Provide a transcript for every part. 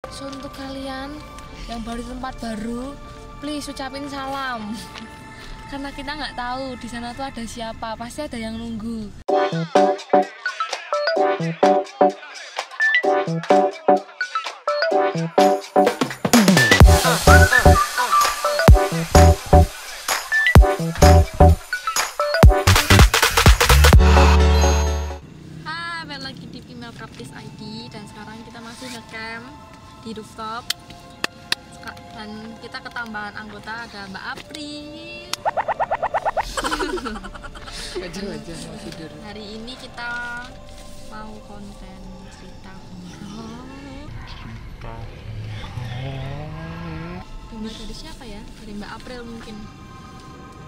So, untuk kalian yang baru di tempat baru, please ucapin salam. Karena kita nggak tahu di sana tuh ada siapa, pasti ada yang nunggu. Hai, balik lagi di Female Practice ID dan sekarang kita masih nge-camp di rooftop. Dan kita ketambahan anggota, ada Mbak April. Wajah mau tidur. Hari ini kita mau konten cerita horor. Dengar dari siapa ya? Dari Mbak April mungkin.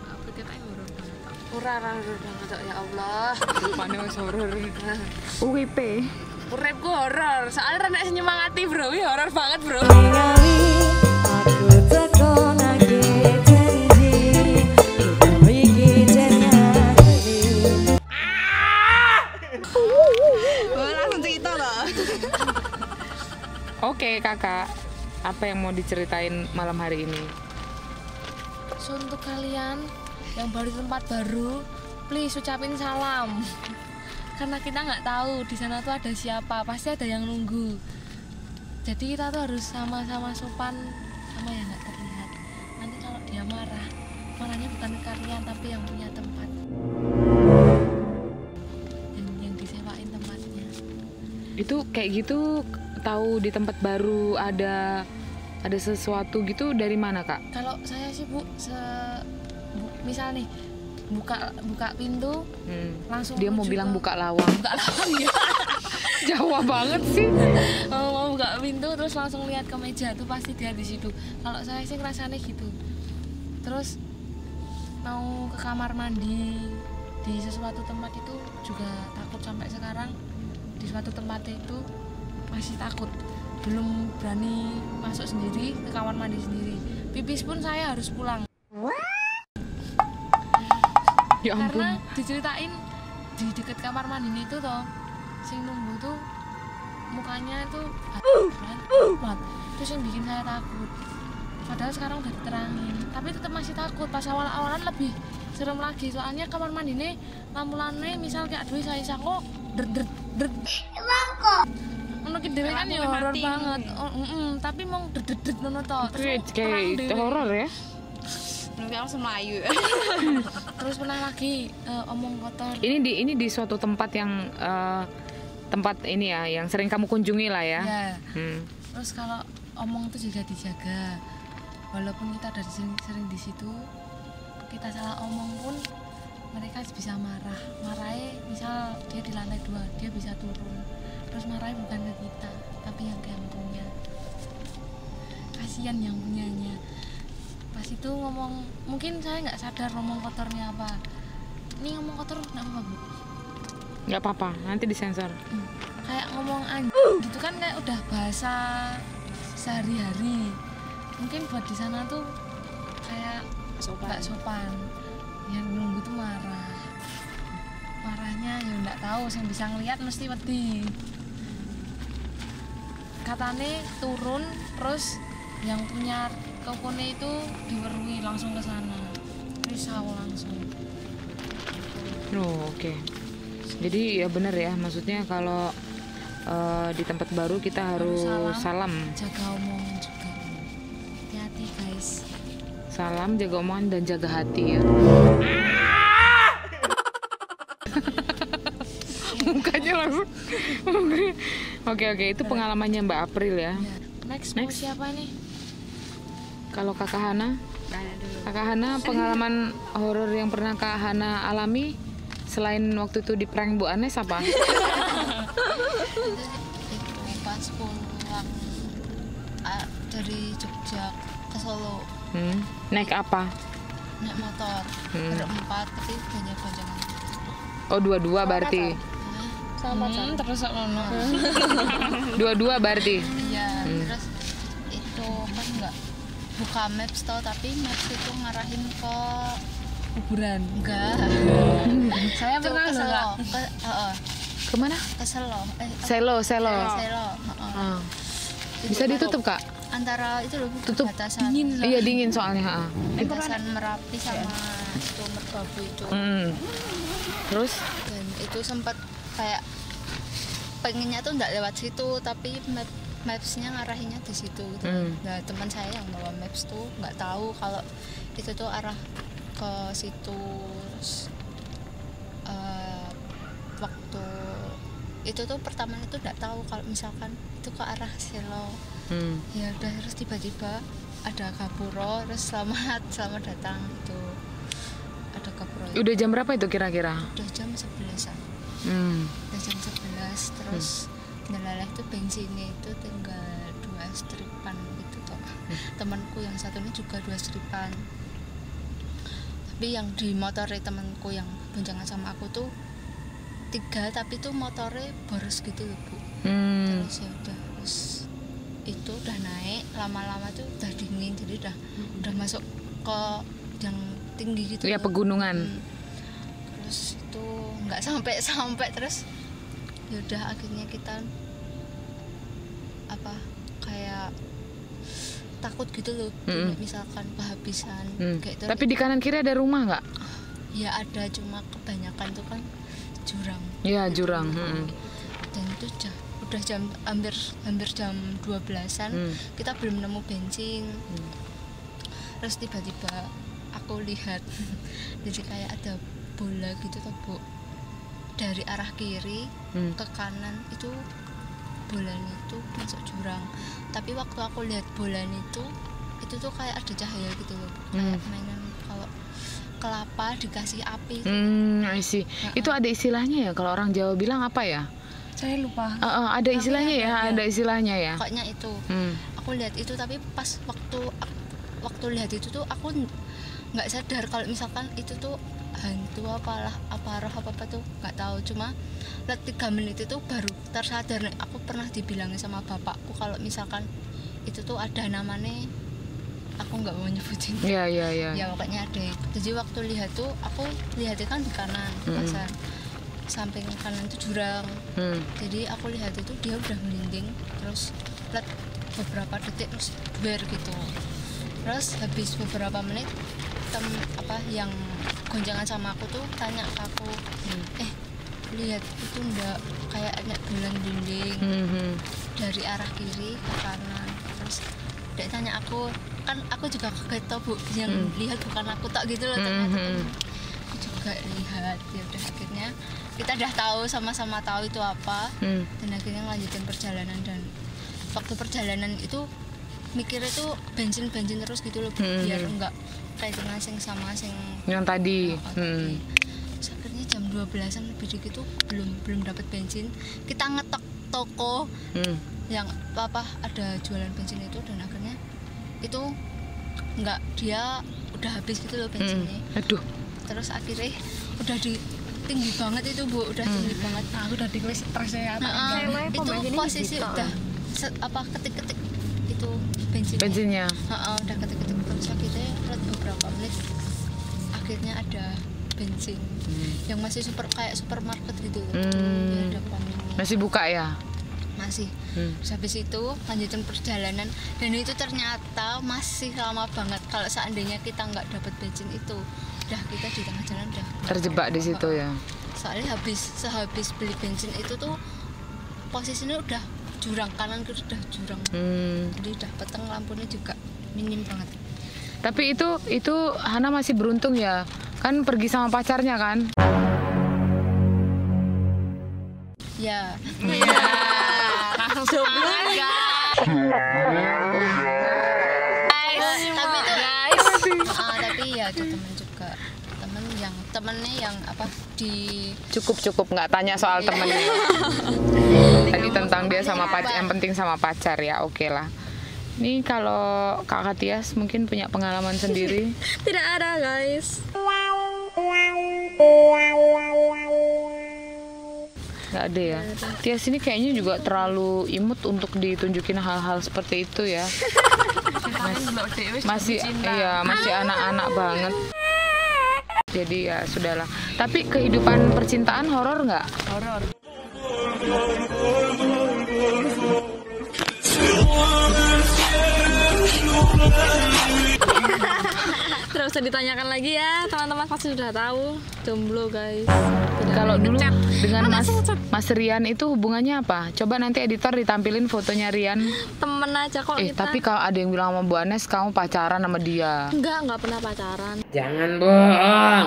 Mbak April katanya horor banget. Horor banget ya Allah. Rupane wis horor. UWP. Urip ku horor, soalnya renek nyemangati bro, ini horor banget bro. Oke kakak, apa yang mau diceritain malam hari ini? So, untuk kalian yang baru di tempat baru, please ucapin salam. Karena kita nggak tahu di sana tuh ada siapa, pasti ada yang nunggu. Jadi kita tuh harus sama-sama sopan, sama yang nggak terlihat. Nanti kalau dia marah, marahnya bukan ke kalian tapi yang punya tempat dan yang disewain tempatnya. Itu kayak gitu, tahu di tempat baru ada sesuatu gitu dari mana kak? Kalau saya sih misal nih buka pintu langsung Dia mau menuju bilang ke- buka lawang. buka lawang ya. Jawa banget sih. Mau buka pintu terus langsung lihat ke meja tuh pasti dia di situ. Kalau saya sih ngerasanya gitu. Terus mau ke kamar mandi di sesuatu tempat itu juga takut sampai sekarang. Di suatu tempat itu masih takut. Belum berani masuk sendiri ke kamar mandi sendiri. Pipis pun saya harus pulang. Ya ampun. Karena diceritain di deket kamar mandi itu toh, sing nunggu tuh mukanya tuh banget. Terus yang bikin saya takut. Padahal sekarang udah diterangin, tapi tetap masih takut. Pas awal-awalan lebih serem lagi, soalnya kamar mandi ini lampu-lampunya misal kayak aduh saya kok der menurut dewe kan ya horor banget. Tapi mau der ngono to. Kayak itu horor ya. Nanti langsung melayu. Terus pernah lagi omong kotor. Ini di suatu tempat yang tempat ini ya, yang sering kamu kunjungi lah ya. Ya. Terus kalau omong itu juga dijaga. Walaupun kita dari sering di situ, kita salah omong pun mereka bisa marah. Marahnya misal dia di lantai 2, dia bisa turun. Terus marahnya bukan ke kita, tapi yang punya. Kasihan yang punyanya. Pas itu ngomong, mungkin saya nggak sadar ngomong kotornya apa. Ini ngomong kotor nggak apa-apa bu? Nggak apa-apa, nanti disensor. Kayak ngomong anjing gitu kan, kayak udah bahasa sehari-hari. Mungkin buat di sana tuh kayak nggak sopan. Yang nunggu tuh marahnya ya nggak tahu, yang bisa ngelihat mesti wedi. Katanya turun terus yang punya tokonya itu diwerui langsung ke sana, risau langsung. Oh, oke. Jadi ya benar ya, maksudnya kalau di tempat baru kita harus salam. Jaga omongan juga, hati-hati guys. Salam, jaga omongan dan jaga hati ya. Mukanya langsung. Oke, itu pengalamannya Mbak April ya. Next mau siapa nih? Kalau Kakak Hana? Kakak Hana, pengalaman horor yang pernah Kak Hana alami selain waktu itu di prank Bu Anes apa? Itu pas pulang dari Jogja ke Solo, Naik apa? naik motor berempat tapi banyak-banyak. Oh, dua-dua berarti. Terus ngono. Dua-dua berarti. Iya, terus itu kan nggak buka maps tau, tapi maps itu ngarahin ke kuburan. Enggak. Saya pernah ke loh Selo. Kak. Kemana? Ke Selo. Selo. Selo. Bisa ditutup Kak? Antara itu loh Tutup. batasan Iya dingin soalnya. batasan Merapi sama itu Merbabu itu. Terus? Dan itu sempat kayak pengennya tuh nggak lewat situ, tapi mapsnya ngarahinnya di situ gitu. Nah teman saya yang bawa maps tuh nggak tahu kalau itu tuh arah ke situ. Terus, waktu itu tuh pertama itu nggak tahu kalau misalkan itu ke arah Selo. Ya udah, terus tiba-tiba ada Gapuro, terus selamat datang itu ada Gapuro. Udah jam berapa itu kira-kira? Udah jam 11-an. Udah jam 11, terus Nelalah itu bensinnya itu tinggal 2 stripan gitu toh. Temanku yang satu ini juga 2 stripan. Tapi yang di motornya temanku yang boncengan sama aku tuh 3, tapi tuh motornya boros gitu loh Bu. Terus ya udah, terus itu udah naik, lama-lama tuh udah dingin, jadi udah masuk ke yang tinggi gitu. Ya pegunungan. Terus itu nggak sampai terus ya udah akhirnya kita kayak takut gitu loh, misalkan kehabisan kayak itu. Tapi di kanan kiri ada rumah nggak? Ya ada, cuma kebanyakan tuh kan jurang. Iya jurang. Dan itu udah hampir jam 12-an, kita belum nemu bensin. Terus tiba-tiba aku lihat jadi kayak ada bola gitu tuh Bu, dari arah kiri ke kanan itu bolanya itu masuk jurang. Tapi waktu aku lihat bolanya itu tuh kayak ada cahaya gitu loh, kayak mainan kalau kelapa dikasih api. I see. Itu ada istilahnya ya, kalau orang Jawa bilang apa ya? Saya lupa. Ada istilahnya ya, ada istilahnya ya. Pokoknya itu. Aku lihat itu, tapi pas waktu lihat itu tuh aku nggak sadar kalau misalkan itu tuh hantu apa tuh nggak tahu. Cuma lihat 3 menit itu baru tersadar. Aku pernah dibilangin sama bapakku kalau misalkan itu tuh ada namanya, aku nggak mau nyebutin. Iya. Ya pokoknya ada. Jadi waktu lihat tuh aku lihatnya kan di kanan, pasan samping kanan itu jurang. Jadi aku lihat itu dia udah melinding, terus lihat beberapa detik terus ber gitu. Terus habis beberapa menit yang gonjangan sama aku tuh tanya ke aku, lihat itu enggak kayak ada bulan dinding dari arah kiri ke kanan. Terus dia tanya aku, kan aku juga kaget tau Bu, yang lihat bukan aku tak gitu loh, ternyata aku juga lihat. Ya udah akhirnya kita udah tahu, sama-sama tahu itu apa. Dan akhirnya lanjutin perjalanan. Dan waktu perjalanan itu mikirnya tuh bensin terus gitu loh, biar enggak kayak sing sama sing yang tadi. Terus akhirnya jam 12-an lebih dikit tuh belum dapat bensin. Kita ngetok toko yang ada jualan bensin itu, dan akhirnya itu enggak, dia udah habis gitu loh bensinnya. Aduh. Terus akhirnya udah tinggi banget itu Bu, udah tinggi banget. Nah, aku udah diklik terusnya itu posisi udah ketik-ketik itu bensinnya. Udah ketik-ketik terus akhirnya beberapa menit akhirnya ada bensin yang masih kayak supermarket gitu. Ya, ada pemiliknya. Masih buka ya? Masih. Terus habis itu lanjutin perjalanan, dan itu ternyata masih lama banget. Kalau seandainya kita nggak dapat bensin itu, udah kita di tengah jalan udah terjebak di situ ya. Soalnya sehabis beli bensin itu tuh posisinya udah jurang, kanan kiri udah jurang. Jadi udah peteng, lampunya juga minim banget. Tapi itu Hana masih beruntung ya, kan pergi sama pacarnya kan? Ya. Langsung tapi ya ada temen juga, temennya yang cukup nggak tanya soal temennya. Tadi tentang dia sama pacar, yang penting sama pacar ya, oke lah. Ini kalau Kakak Tias mungkin punya pengalaman sendiri. Tidak ada guys. Nggak ada ya. Tias ini kayaknya juga terlalu imut untuk ditunjukin hal-hal seperti itu ya. Masih anak-anak banget. Jadi ya sudahlah. Tapi kehidupan percintaan horor nggak? Horor. usah ditanyakan lagi ya, teman-teman pasti sudah tahu. Jomblo guys. Kalau dulu dengan Mas Rian itu hubungannya apa? Coba nanti editor ditampilin fotonya Rian. Temen aja kok kita. Tapi kalau ada yang bilang sama Bu Anes kamu pacaran sama dia. Enggak pernah pacaran. Jangan bohong.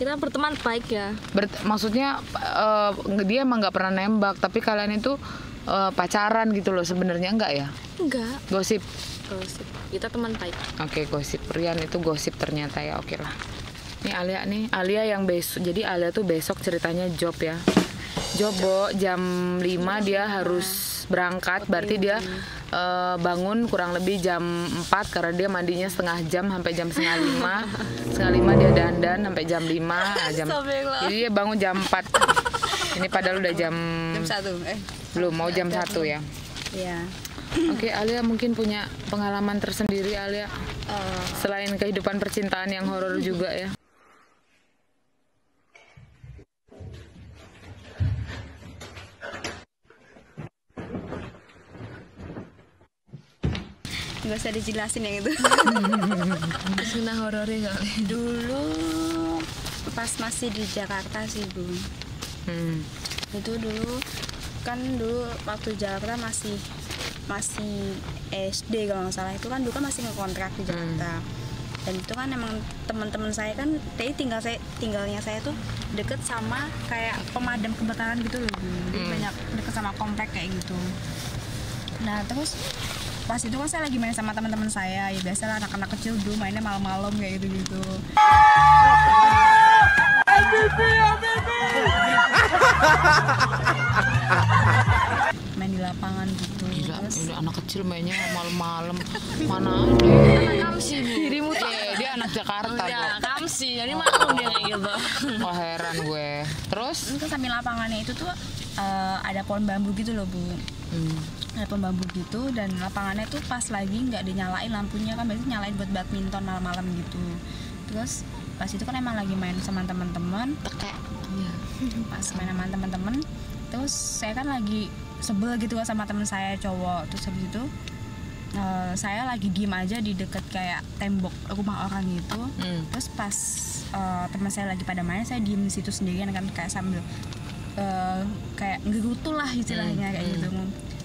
Kita berteman baik ya. Maksudnya dia emang nggak pernah nembak, tapi kalian itu pacaran gitu loh sebenarnya, enggak ya? Enggak. Gosip. Kita teman baik. Oke, gosip. Rian itu gosip ternyata ya. Oke lah. Ini Alia yang besok. Jadi Alia tuh besok ceritanya job ya. Job jam 5 dia harus berangkat. Berarti dia bangun kurang lebih jam 4 karena dia mandinya setengah jam sampai jam setengah 5. Setengah 5 dia dandan sampai jam 5. Jadi dia bangun jam 4. Ini padahal udah jam 1. Belum mau jam 1 ya. Iya. Oke, Alia mungkin punya pengalaman tersendiri Alia. Selain kehidupan percintaan yang horor juga ya. Nggak usah dijelasin yang itu. Zona horornya nggak? Dulu pas masih di Jakarta sih Bu. Itu dulu kan waktu Jakarta masih SD kalau nggak salah, itu kan dulu kan masih ngontrak di Jakarta. Dan itu kan emang teman-teman saya kan, tinggalnya saya tuh deket sama kayak pemadam kebakaran gitu loh Bu. Jadi banyak deket sama komplek kayak gitu. Nah terus pas itu kan saya lagi main sama teman-teman saya, ya biasalah anak-anak kecil dulu mainnya malam-malam kayak gitu-gitu. Main di lapangan gitu. Gila, terus udah anak kecil mainnya malam-malam. Mana Anak kamsi Bu. Dirimu tuh. dia anak Jakarta Ya, kok. kamsi. Jadi malu dia kayak gitu. Wah heran gue. Terus? itu samping lapangannya itu tuh ada pohon bambu gitu loh Bu. Ada pohon bambu gitu, dan lapangannya tuh pas lagi nggak dinyalain lampunya, kan biasanya nyalain buat badminton malam-malam gitu. Terus pas itu kan emang lagi main sama teman-teman, pas main sama teman-teman, terus saya kan lagi sebel gitu kan sama teman saya cowok. Terus habis itu saya lagi diem aja di deket kayak tembok rumah orang gitu. Terus pas teman saya lagi pada main, saya diem di situ sendirian kan, kayak sambil kayak ngerutu lah istilahnya kayak gitu.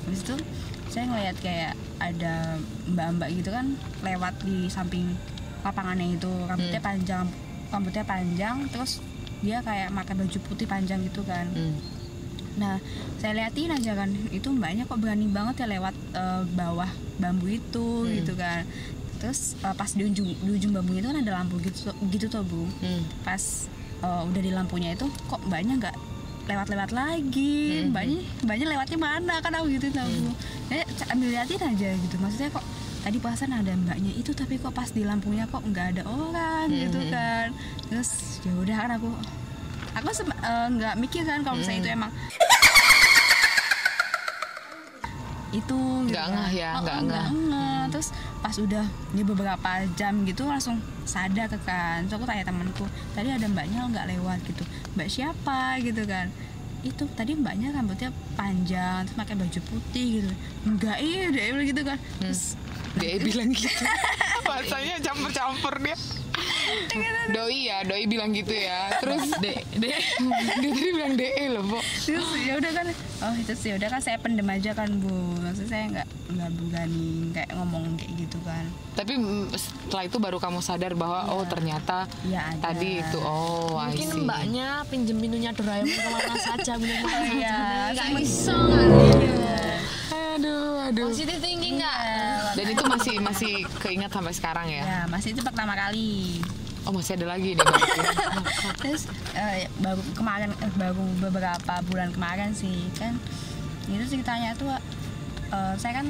Habis itu saya ngeliat kayak ada mbak-mbak gitu kan lewat di samping lapangannya itu, rambutnya panjang, terus dia kayak pakai baju putih panjang gitu kan. Nah saya liatin aja kan, itu mbaknya kok berani banget ya lewat bawah bambu itu gitu kan. Terus pas di ujung bambu itu kan ada lampu gitu tuh Bu. Pas udah di lampunya itu kok mbaknya nggak lewat-lewat lagi, mbaknya lewatnya mana kan aku gitu tahu. Saya ambil liatin aja gitu, maksudnya kok tadi perasaan ada mbaknya itu, tapi kok pas di lampunya kok nggak ada orang gitu kan. Terus ya udah kan aku nggak mikir kan kalau misalnya itu emang itu gitu Nggak ngeh ya, nggak ngeh. Terus pas udah beberapa jam gitu langsung sadar kan. Terus aku tanya temanku, tadi ada mbaknya nggak lewat gitu, mbak siapa gitu kan. Itu tadi mbaknya rambutnya panjang terus pakai baju putih gitu. Enggak, iya dia bilang gitu kan. Terus Dia bilang gitu. Bahasanya campur-campur dia. Doi bilang gitu ya. Terus dia tadi bilang DE loh, Pok. terus ya udah kan, itu sih udah kan saya pendem aja kan Bu. Maksudnya saya nggak berani kayak ngomong kayak gitu kan. Tapi setelah itu baru kamu sadar bahwa ternyata Ya, ada. tadi itu I Mungkin see. mbaknya pinjem minunya Doraemon kemana saja, Iya, nggak bisa kali. Aduh. Positif thinking nggak? Dan itu masih keingat sampai sekarang ya? Ya, masih itu pertama kali. Oh masih ada lagi nih berarti. Terus baru beberapa bulan kemarin sih kan, itu ceritanya tuh saya kan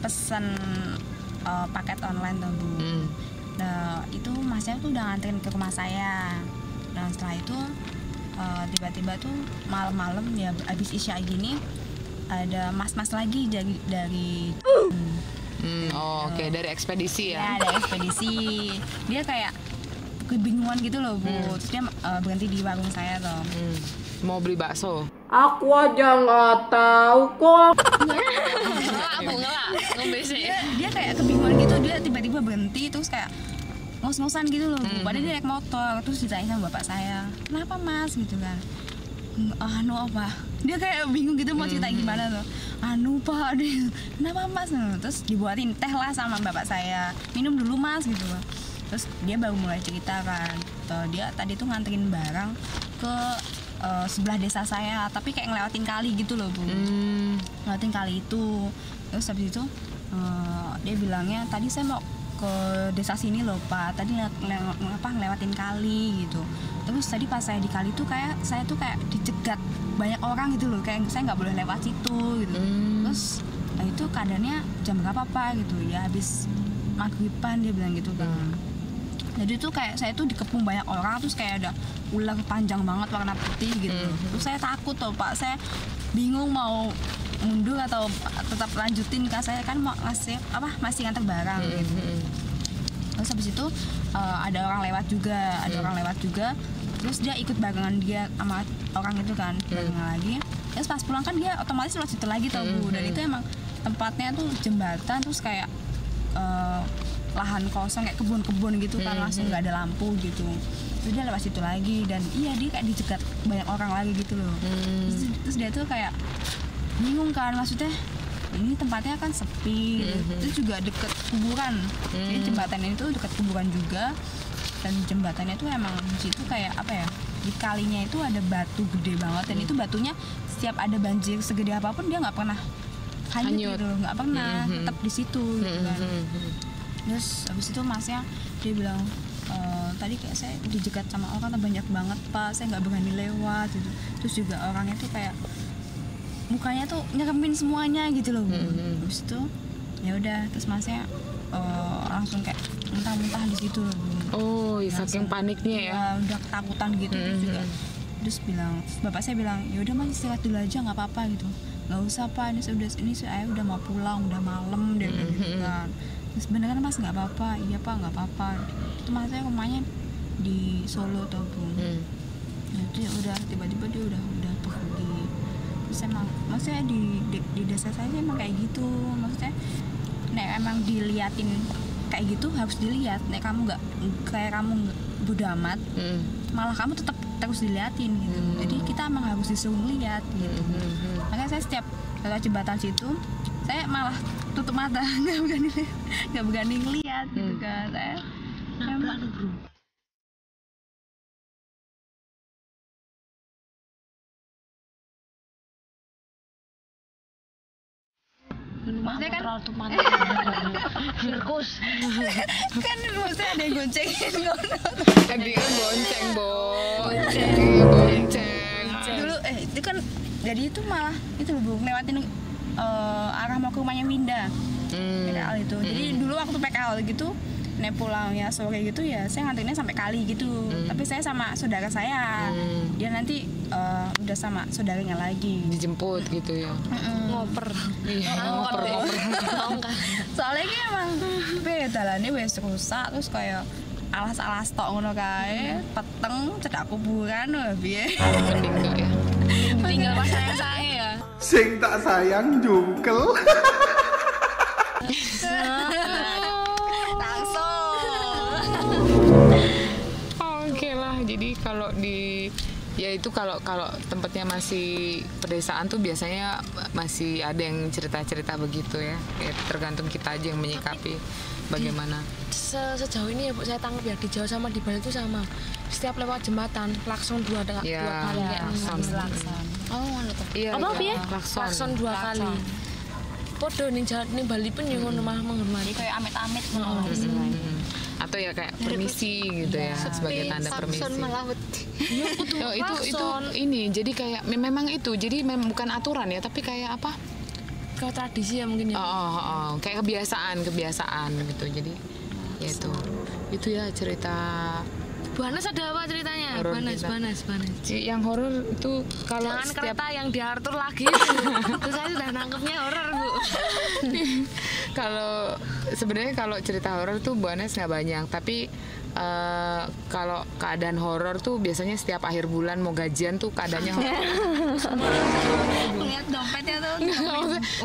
pesen paket online tuh Bu. Nah itu masnya tuh udah nganterin ke rumah saya. Nah setelah itu tiba-tiba tuh malam-malam ya habis isya gini ada mas-mas lagi dari Oke, dari ekspedisi ya ya? dari ekspedisi. Dia kayak kebingungan gitu loh Bu. Terus dia berhenti di warung saya tuh. Mau beli bakso? Aku aja nggak tahu kok. Ngelak ngombe sih. Dia kayak kebingungan gitu, dia tiba-tiba berhenti terus kayak ngos-ngosan gitu loh Bu. Padahal dia naik motor, terus ditanya sama bapak saya, kenapa mas gitu kan. Anu apa, dia kayak bingung gitu mau cerita gimana tuh. Anu pak, dia, kenapa mas, terus dibuatin teh lah sama bapak saya, minum dulu mas gitu loh. Terus dia baru mulai cerita kan, dia tadi tuh nganterin barang ke sebelah desa saya, tapi kayak ngelewatin kali gitu loh Bu. Ngelewatin kali itu. Terus habis itu dia bilangnya tadi saya mau ke desa sini loh pak, tadi ngelewatin kali gitu. Terus tadi pas saya di kali tuh kayak saya tuh kayak dicegat banyak orang gitu loh, kayak saya nggak boleh lewat situ gitu. Terus itu keadaannya jam berapa pak gitu, ya habis maghriban dia bilang gitu kan. Jadi tuh kayak saya tuh dikepung banyak orang, terus kayak ada ular panjang banget warna putih gitu. Terus saya takut tuh pak, saya bingung mau mundur atau tetap lanjutin, kan saya kan mau masih nganter barang gitu. Terus habis itu ada orang lewat juga, terus dia ikut barengan dia sama orang itu kan, barengan lagi. Terus pas pulang kan dia otomatis lewat situ lagi tau Bu, dan itu emang tempatnya tuh jembatan, terus kayak lahan kosong kayak kebun-kebun gitu kan, langsung nggak ada lampu gitu. Terus dia lewat situ lagi, dan iya dia kayak dicegat banyak orang lagi gitu loh. Terus dia tuh kayak bingung kan, maksudnya ini tempatnya kan sepi, itu juga deket kuburan. Jadi jembatan ini tuh deket kuburan juga, dan jembatannya tuh emang di situ kayak apa ya, di kalinya itu ada batu gede banget, dan itu batunya setiap ada banjir segede apapun dia nggak pernah hanyut gitu, nggak pernah, tetap di situ gitu kan. Terus habis itu masnya dia bilang tadi kayak saya dijegat sama orang banyak banget pak, saya nggak berani lewat gitu. Terus juga orangnya tuh kayak mukanya tuh nyeremin semuanya gitu loh. Terus itu ya udah, terus masnya langsung kayak muntah-muntah di situ loh. Oh, saking paniknya ya. Udah ketakutan gitu. Terus juga bapak saya bilang ya udah mas istirahat dulu aja nggak apa-apa gitu. Nggak usah pak, ini saya udah mau pulang, udah malam dia bilang gitu kan. Terus beneran mas nggak apa-apa, iya pak nggak apa-apa. Itu mas saya rumahnya di Solo tuh Bu. Itu ya udah tiba-tiba dia udah pergi. Terus emang maksudnya di desa saya emang kayak gitu, maksudnya nek emang diliatin kayak gitu harus dilihat. Nek kamu nggak kayak kamu bodo amat, malah kamu tetap terus diliatin gitu. Jadi kita emang harus disuruh lihat gitu. Makanya saya setiap lewat jembatan situ saya malah tutup mata, nggak berani ngeliat gitu kan. Saya emang maksudnya kan sirkus kan maksudnya ada yang goncengin Tadi kan bonceng, dulu itu kan jadi itu malah itu loh Bu, lewatin arah mau ke rumahnya Winda PKL itu. Jadi dulu waktu PKL gitu nek pulangnya sore gitu ya saya nganterinnya sampai kali gitu. Tapi saya sama saudara saya, dia nanti udah sama saudaranya lagi dijemput gitu ya. ngoper. Iya, ngoper. Soalnya kan emang dalannya wes rusak, terus kayak alas-alas tok ngono kae, peteng cedak kuburan lho piye. Mending enggak ya. Tinggal pas saya ya. Sing tak sayang jungkel. Oke lah, jadi kalau ya itu kalau tempatnya masih pedesaan tuh biasanya masih ada yang cerita-cerita begitu ya. Kayak tergantung kita aja yang menyikapi bagaimana. Sejauh ini ya Bu, saya tangkap ya di Jawa sama di Bali itu sama. Setiap lewat jembatan klakson dua kali kayak Klakson. Oh, ngono to. Iya, apa iya, ya? klakson 2 kali. Podo ning Bali pun yang ngono mah menghormati. Kayak amit-amit Atau ya kayak permisi gitu ya, sebagai tanda permisi. Oh, itu ini jadi kayak memang itu jadi bukan aturan ya, tapi kayak apa? Kayak tradisi ya mungkin ya. Kayak kebiasaan gitu. Jadi ya itu ya cerita. Banas ada apa ceritanya? Horor Banas. Yang horor itu kalau Jangan setiap kereta yang diatur lagi itu saya sudah nangkepnya horor Bu. Kalau sebenarnya kalau cerita horor tuh Bu Anes nggak banyak, tapi kalau keadaan horor tuh biasanya setiap akhir bulan mau gajian tuh keadaannya horor. Lihat dompetnya tuh.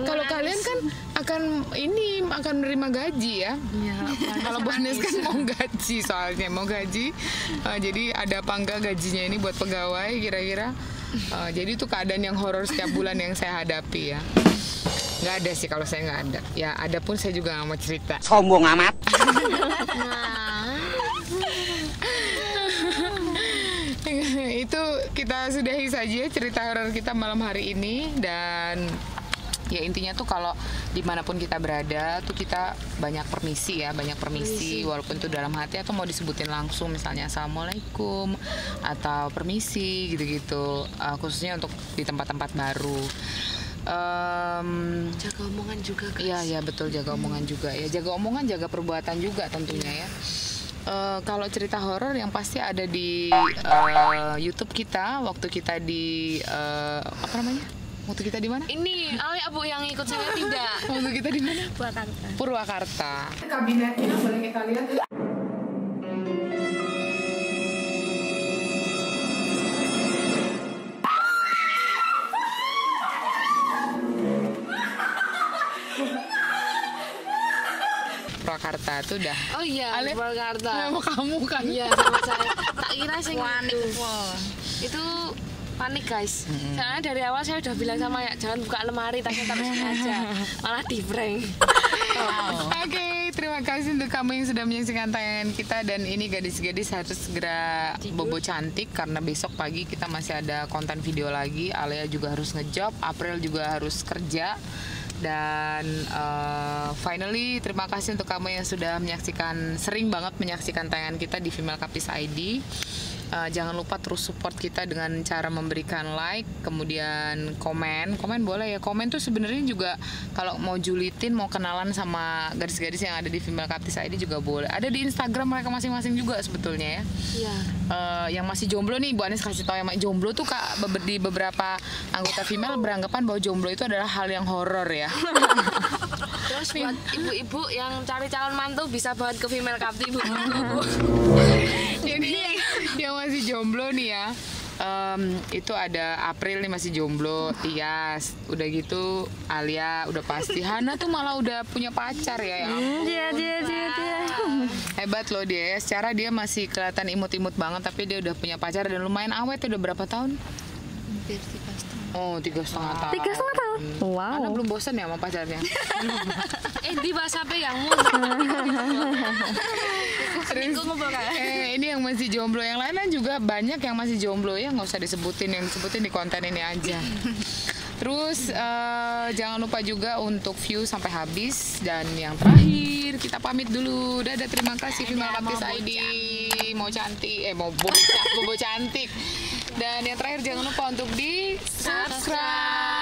Kalau kalian kan akan menerima gaji ya. Iya. Kalau Bu Anes kan mau gaji, soalnya mau gaji. Jadi ada apa enggak gajinya ini buat pegawai kira-kira. Jadi itu keadaan yang horor setiap bulan yang saya hadapi ya. Nggak ada sih kalau saya nggak ada. Ya ada pun saya juga nggak mau cerita. Sombong amat. Itu kita sudahi saja cerita horor kita malam hari ini. Dan ya intinya tuh kalau dimanapun kita berada tuh kita banyak permisi ya, banyak permisi walaupun itu dalam hati atau mau disebutin langsung misalnya assalamualaikum atau permisi gitu-gitu, khususnya untuk di tempat-tempat baru. Jaga omongan juga guys. Iya betul, jaga omongan juga ya, jaga omongan, jaga perbuatan juga tentunya ya. Kalau cerita horor yang pasti ada di YouTube kita waktu kita di apa namanya? Waktu kita di mana? Ini ya Bu yang ikut saya tidak. Waktu kita di mana? Purwakarta. Kabinetnya boleh kita lihat. Purwakarta tuh udah. Oh iya, Purwakarta. Sama kamu kan? Iya, sama saya. Tak kira sih panik. Itu panik guys. Soalnya dari awal saya udah bilang sama ya jangan buka lemari, tasnya taruh sini aja. Malah di prank. Oke, terima kasih untuk kamu yang sudah menyaksikan tayangan kita. Dan ini gadis-gadis harus segera bobo cantik karena besok pagi kita masih ada konten video lagi. Alia juga harus ngejob, April juga harus kerja. Dan finally terima kasih untuk kamu yang sudah menyaksikan, sering banget menyaksikan tayangan kita di Female Kapis ID. Jangan lupa terus support kita dengan cara memberikan like, kemudian komen boleh ya. Komen tuh sebenarnya juga kalau mau julitin, mau kenalan sama gadis-gadis yang ada di Female Kapis ID juga boleh. Ada di Instagram mereka masing-masing juga sebetulnya ya. Iya. Yang masih jomblo nih, Bu Anes kasih tahu yang jomblo tuh Kak, di beberapa anggota female beranggapan bahwa jomblo itu adalah hal yang horor ya. Terus buat ibu-ibu yang cari calon mantu bisa banget ke Female Kapis Bu. Jadi yang masih jomblo nih ya, itu ada April nih masih jomblo, Tias, udah gitu Alia udah pasti, Hana tuh malah udah punya pacar ya. Dia. Hebat loh dia ya, secara dia masih kelihatan imut-imut banget tapi dia udah punya pacar dan lumayan awet, udah berapa tahun? Hampir 3,5 Oh, 3,5 tahun. 3,5 tahun. Wow. Hana belum bosan ya sama pacarnya? Di bahasa peyangmu. Ini yang masih jomblo, yang lainnya juga banyak yang masih jomblo ya, nggak usah disebutin, yang disebutin di konten ini aja. Terus jangan lupa juga untuk view sampai habis. Dan yang terakhir kita pamit dulu. Dadah, terima kasih Female Kapis ID. Mau cantik, bobo cantik. Dan yang terakhir jangan lupa untuk di subscribe.